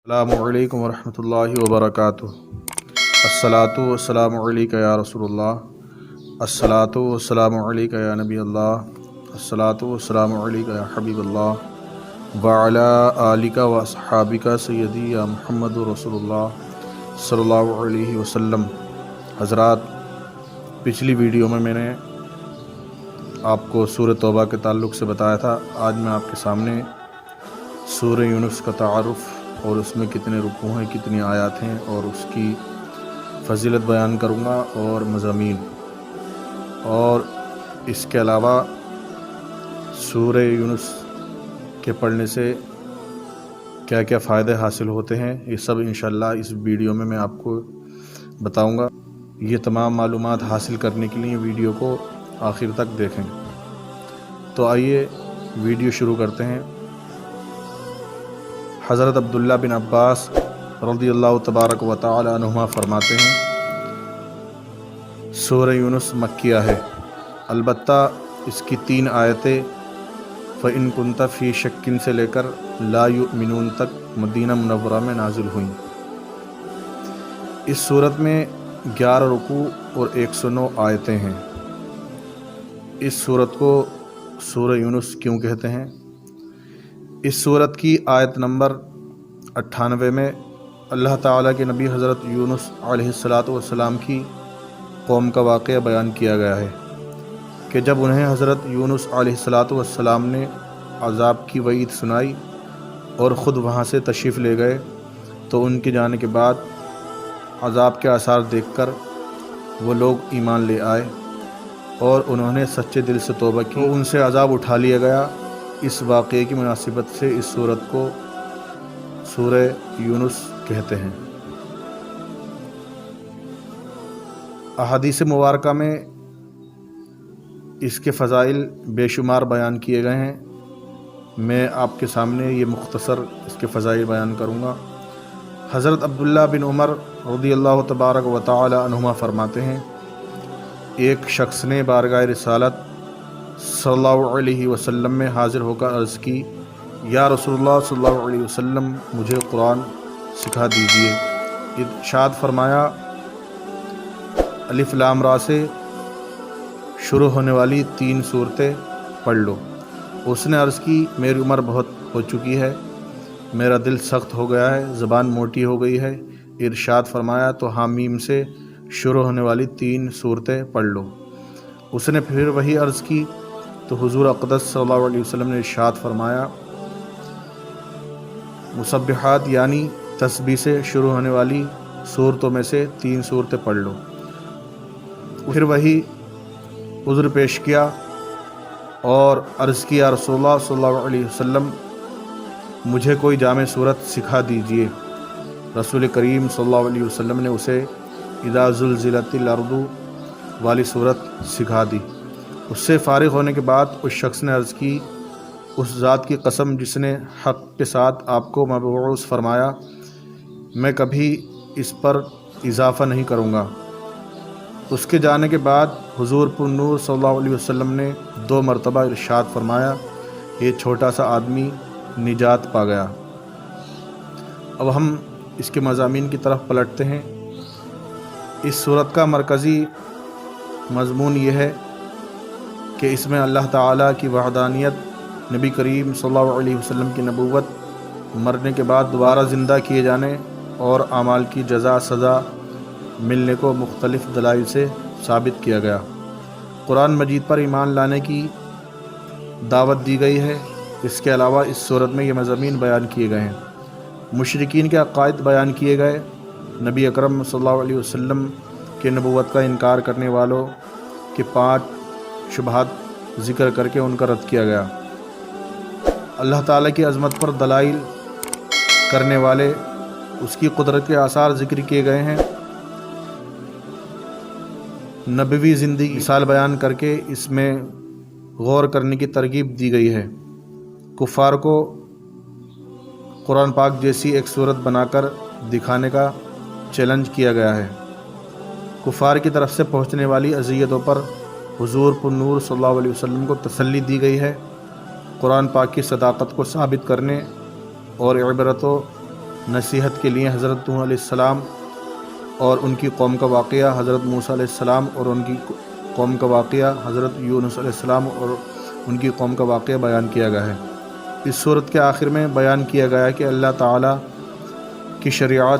السلام علیکم ورحمۃ اللہ وبرکاتہ۔ الصلاۃ والسلام علیک یا رسول اللہ، الصلاۃ والسلام علیک یا نبی اللہ، الصلاۃ والسلام علیک یا حبیب اللہ، وعلی آلک و اصحابک سیدی یا محمد رسول اللہ صلی اللہ علیہ وسلم۔ حضرات، پچھلی ویڈیو میں نے آپ کو سورہ توبہ کے تعلق سے بتایا تھا۔ آج میں آپ کے سامنے سورہ یونس کا تعارف اور اس میں کتنے رکوع ہیں، کتنی آیات ہیں اور اس کی فضیلت بیان کروں گا اور مضامین، اور اس کے علاوہ سورہ یونس کے پڑھنے سے کیا کیا فائدے حاصل ہوتے ہیں، یہ سب انشاءاللہ اس ویڈیو میں آپ کو بتاؤں گا۔ یہ تمام معلومات حاصل کرنے کے لیے ویڈیو کو آخر تک دیکھیں۔ تو آئیے ویڈیو شروع کرتے ہیں۔ حضرت عبداللہ بن عباس رضی اللہ تبارک و تعالی عنہما فرماتے ہیں، سورہ یونس مکیہ ہے، البتہ اس کی 3 آیتیں فَإِن كُنْتَ فِي شَكٍّ سے لے کر لا يُؤْمِنُونَ تک مدینہ منورہ میں نازل ہوئیں۔ اس صورت میں 11 رکوع اور 109 آیتیں ہیں۔ اس صورت کو سورہ یونس کیوں کہتے ہیں؟ اس صورت کی آیت نمبر 98 میں اللہ تعالیٰ کے نبی حضرت یونس علیہ السلام کی قوم کا واقعہ بیان کیا گیا ہے کہ جب انہیں حضرت یونس علیہ السلام نے عذاب کی وعید سنائی اور خود وہاں سے تشریف لے گئے تو ان کے جانے کے بعد عذاب کے آثار دیکھ کر وہ لوگ ایمان لے آئے اور انہوں نے سچے دل سے توبہ کی، تو ان سے عذاب اٹھا لیا گیا۔ اس واقعے کی مناسبت سے اس سورت کو سورہ یونس کہتے ہیں۔ احادیث مبارکہ میں اس کے فضائل بے شمار بیان کیے گئے ہیں۔ میں آپ کے سامنے یہ مختصر اس کے فضائل بیان کروں گا۔ حضرت عبداللہ بن عمر رضی اللہ تبارک و تعالی عنہما فرماتے ہیں، ایک شخص نے بارگاہ رسالت صلی اللہ علیہ وسلم میں حاضر ہو کر عرض کی، یا رسول اللہ صلی اللہ علیہ وسلم، مجھے قرآن سکھا دیجیے۔ ارشاد فرمایا، الف لام را سے شروع ہونے والی 3 سورتیں پڑھ لو۔ اس نے عرض کی، میری عمر بہت ہو چکی ہے، میرا دل سخت ہو گیا ہے، زبان موٹی ہو گئی ہے۔ ارشاد فرمایا، تو حامیم سے شروع ہونے والی 3 سورتیں پڑھ لو۔ اس نے پھر وہی عرض کی تو حضور اقدس صلی اللہ علیہ وسلم نے ارشاد فرمایا، مسبحات یعنی تسبیح سے شروع ہونے والی سورتوں میں سے 3 سورتیں پڑھ لو۔ پھر وہی عذر پیش کیا اور عرض کیا، رسول اللہ صلی اللہ علیہ وسلم، مجھے کوئی جامع صورت سکھا دیجیے۔ رسول کریم صلی اللہ علیہ وسلم نے اسے اذا زلزلت الارض والی صورت سکھا دی۔ اس سے فارغ ہونے کے بعد اس شخص نے عرض کی، اس ذات کی قسم جس نے حق کے ساتھ آپ کو مبعوث فرمایا، میں کبھی اس پر اضافہ نہیں کروں گا۔ اس کے جانے کے بعد حضور پر نور صلی اللہ علیہ وسلم نے 2 مرتبہ ارشاد فرمایا، یہ چھوٹا سا آدمی نجات پا گیا۔ اب ہم اس کے مضامین کی طرف پلٹتے ہیں۔ اس صورت کا مرکزی مضمون یہ ہے کہ اس میں اللہ تعالیٰ کی وحدانیت، نبی کریم صلی اللہ علیہ وسلم کی نبوت، مرنے کے بعد دوبارہ زندہ کیے جانے اور اعمال کی جزا سزا ملنے کو مختلف دلائل سے ثابت کیا گیا۔ قرآن مجید پر ایمان لانے کی دعوت دی گئی ہے۔ اس کے علاوہ اس صورت میں یہ مضامین بیان کیے گئے ہیں۔ مشرکین کے عقائد بیان کیے گئے، نبی اکرم صلی اللہ علیہ وسلم کے نبوت کا انکار کرنے والوں کے 5 شبہات ذکر کر کے ان کا رد کیا گیا۔ اللہ تعالیٰ کی عظمت پر دلائل کرنے والے اس کی قدرت کے آثار ذکر کیے گئے ہیں۔ نبوی زندگی مثال بیان کر کے اس میں غور کرنے کی ترغیب دی گئی ہے۔ کفار کو قرآن پاک جیسی ایک صورت بنا کر دکھانے کا چیلنج کیا گیا ہے۔ کفار کی طرف سے پہنچنے والی اذیتوں پر حضور پر نور صلی اللہ علیہ وسلم کو تسلی دی گئی ہے۔ قرآن پاک کی صداقت کو ثابت کرنے اور عبرت و نصیحت کے لیے حضرت نوح علیہ السلام اور ان کی قوم کا واقعہ، حضرت موسیٰ علیہ السلام اور ان کی قوم کا واقعہ، حضرت یونس علیہ السلام اور ان کی قوم کا واقعہ بیان کیا گیا ہے۔ اس صورت کے آخر میں بیان کیا گیا ہے کہ اللہ تعالیٰ کی شریعت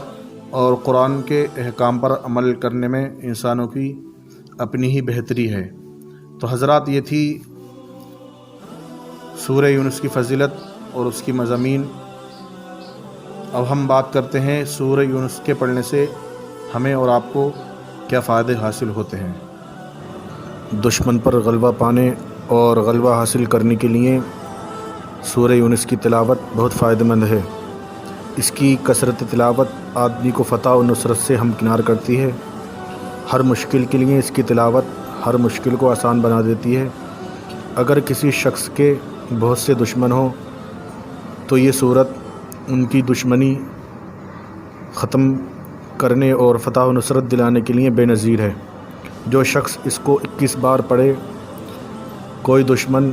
اور قرآن کے احکام پر عمل کرنے میں انسانوں کی اپنی ہی بہتری ہے۔ تو حضرات، یہ تھی سورہ یونس کی فضیلت اور اس کی مضامین۔ اب ہم بات کرتے ہیں سورہ یونس کے پڑھنے سے ہمیں اور آپ کو کیا فائدے حاصل ہوتے ہیں۔ دشمن پر غلبہ پانے اور غلبہ حاصل کرنے کے لیے سورہ یونس کی تلاوت بہت فائدہ مند ہے۔ اس کی کثرت تلاوت آدمی کو فتح و نصرت سے ہمکنار کرتی ہے۔ ہر مشکل کے لیے اس کی تلاوت ہر مشکل کو آسان بنا دیتی ہے۔ اگر کسی شخص کے بہت سے دشمن ہوں تو یہ سورت ان کی دشمنی ختم کرنے اور فتح و نصرت دلانے کے لیے بے نظیر ہے۔ جو شخص اس کو 21 بار پڑھے کوئی دشمن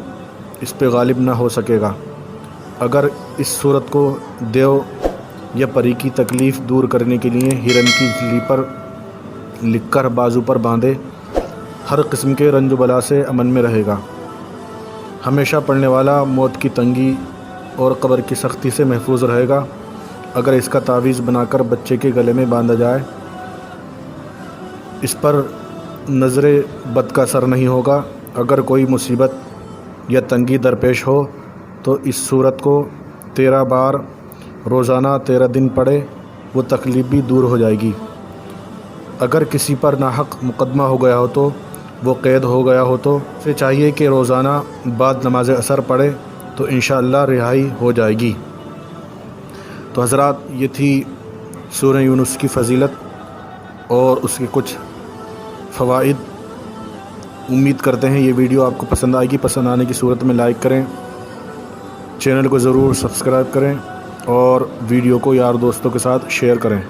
اس پہ غالب نہ ہو سکے گا۔ اگر اس سورت کو دیو یا پری کی تکلیف دور کرنے کے لیے ہرن کی جلی پر لکھ کر بازو پر باندھے، ہر قسم کے رنج و بلا سے امن میں رہے گا۔ ہمیشہ پڑھنے والا موت کی تنگی اور قبر کی سختی سے محفوظ رہے گا۔ اگر اس کا تعویذ بنا کر بچے کے گلے میں باندھا جائے، اس پر نظر بد کا اثر نہیں ہوگا۔ اگر کوئی مصیبت یا تنگی درپیش ہو تو اس سورت کو 13 بار روزانہ 13 دن پڑھے، وہ تکلیف بھی دور ہو جائے گی۔ اگر کسی پر ناحق مقدمہ ہو گیا ہو تو وہ قید ہو گیا ہو تو اسے چاہیے کہ روزانہ بعد نماز عصر پڑھے تو انشاءاللہ رہائی ہو جائے گی۔ تو حضرات، یہ تھی سورہ یونس کی فضیلت اور اس کے کچھ فوائد۔ امید کرتے ہیں یہ ویڈیو آپ کو پسند آئے گی۔ پسند آنے کی صورت میں لائک کریں، چینل کو ضرور سبسکرائب کریں اور ویڈیو کو یار دوستوں کے ساتھ شیئر کریں۔